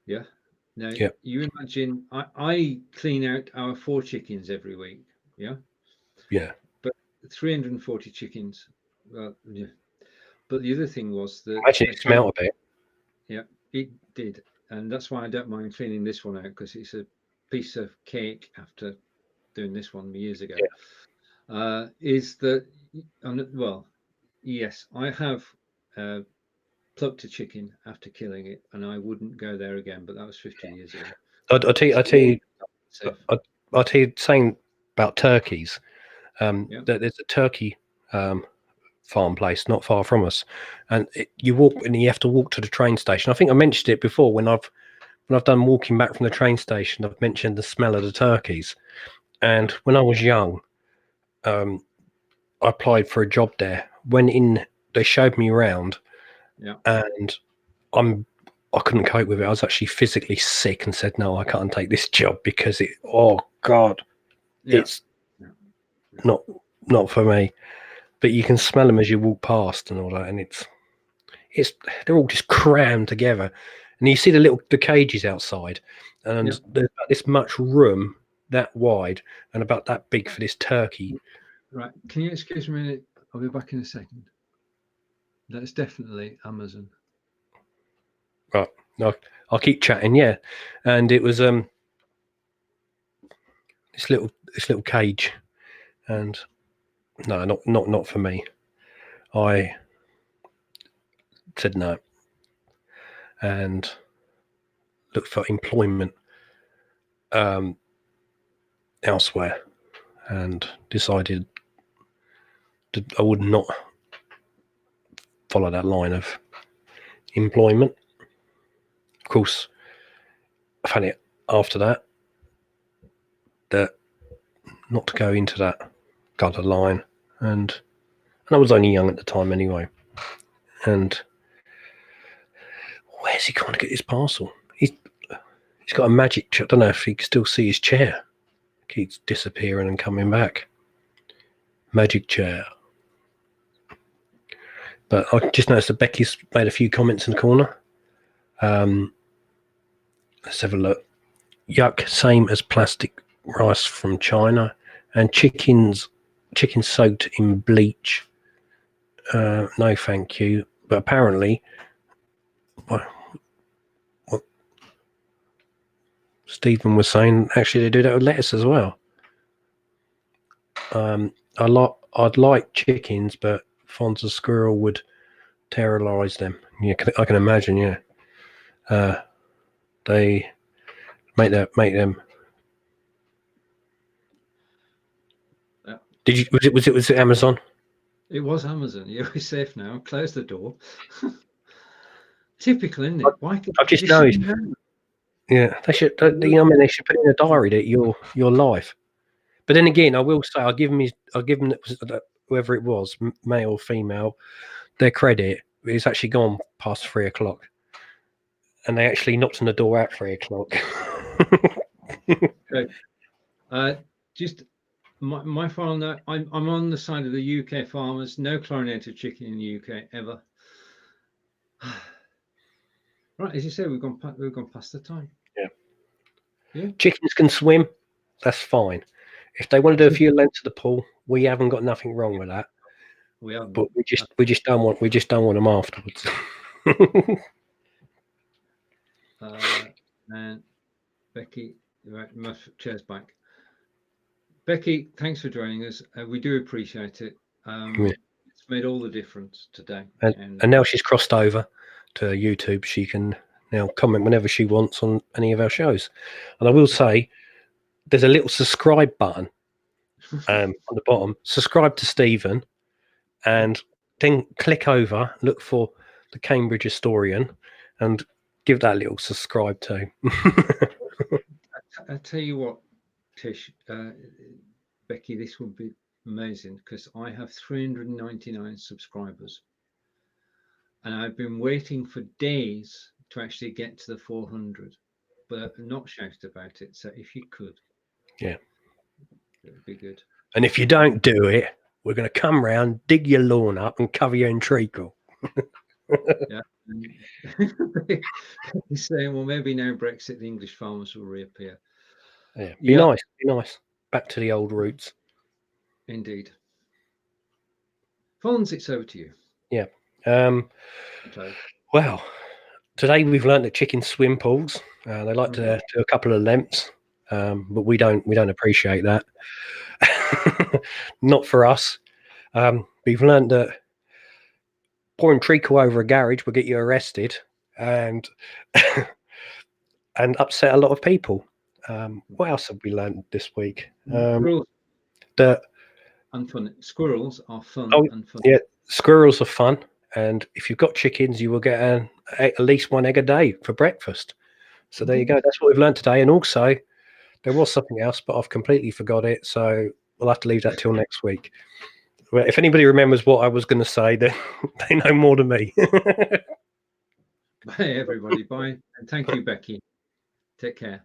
Yeah. Now you imagine I clean out our 4 chickens every week. Yeah. Yeah. But 340 chickens. Yeah. But the other thing was that actually it smelled a bit. Yeah, it did, and that's why I don't mind cleaning this one out, because it's a piece of cake after doing this one years ago. Is that well? Yes, I have plucked a chicken after killing it, and I wouldn't go there again. But that was 15 years ago. I'll tell you, saying about turkeys. There's a turkey farm place not far from us, and you have to walk to the train station. I think I mentioned it before when I've done walking back from the train station. I've mentioned the smell of the turkeys, and when I was young, I applied for a job there. Went in, they showed me around, and I couldn't cope with it. I was actually physically sick and said, no, I can't take this job because it's not for me. But you can smell them as you walk past and all that, and it's they're all just crammed together. And you see the cages outside, and there's about this much room, that wide, and about that big for this turkey. Right. Can you excuse me a minute? I'll be back in a second. That's definitely Amazon. Right. No, I'll keep chatting. Yeah, and it was this little cage, and no, not for me. I said no, and looked for employment elsewhere, and decided I would not follow that line of employment. Of course, I found it after that not to go into that kind of line, and I was only young at the time anyway. And where's he going to get his parcel? He's got a magic chair. I don't know if he can still see his chair. Keeps disappearing and coming back. Magic chair. But I just noticed that Becky's made a few comments in the corner. Let's have a look. Yuck, same as plastic rice from China, and chicken soaked in bleach. No, thank you. But apparently, what Stephen was saying, actually they do that with lettuce as well. I'd like chickens, but Fonz the squirrel would terrorize them. Yeah, I can imagine. Yeah, they make them. Yeah. Did you? Was it Amazon? It was Amazon. You're safe now. Close the door. Typical, isn't it? Why? I've just noticed. Yeah, they should. They should put in a diary that your life. But then again, I will say, I'll give them whoever it was, male or female, their credit. It's actually gone past 3 o'clock, and they actually knocked on the door at 3 o'clock. Okay. Just my final note. I'm on the side of the UK farmers. No chlorinated chicken in the UK ever. Right, as you say, we've gone past the time. Yeah. Chickens can swim. That's fine. If they want to do a few lengths of the pool, we haven't got nothing wrong with that. We haven't. But we just don't want them afterwards. And Becky, right, my chair's back. Becky, thanks for joining us. We do appreciate it. It's made all the difference today. And now she's crossed over to YouTube. She can now comment whenever she wants on any of our shows. And I will say, there's a little subscribe button on the bottom. Subscribe to Stephen, and then click over, look for the Cambridge Historian, and give that a little subscribe too. I tell you what, Tish, Becky, this would be amazing because I have 399 subscribers, and I've been waiting for days to actually get to the 400, but I've not shouted about it. So if you could, yeah, it would be good. And if you don't do it, we're going to come round, dig your lawn up, and cover you in treacle. Yeah. He's saying, well, maybe now Brexit, the English farmers will reappear. Yeah, be nice. Back to the old roots. Indeed. Fonz, it's over to you. Yeah. Well, today we've learned that chickens swim pools. They like to do a couple of lengths, but we don't appreciate that. Not for us. We've learned that pouring treacle over a garage will get you arrested and upset a lot of people. What else have we learned this week? That unfun. Squirrels are fun and fun. Yeah, squirrels are fun. And if you've got chickens, you will get at least one egg a day for breakfast. So there you go. That's what we've learned today. And also, there was something else, but I've completely forgot it. So we'll have to leave that till next week. Well, if anybody remembers what I was going to say, then they know more than me. Bye, everybody. Bye. And thank you, Becky. Take care.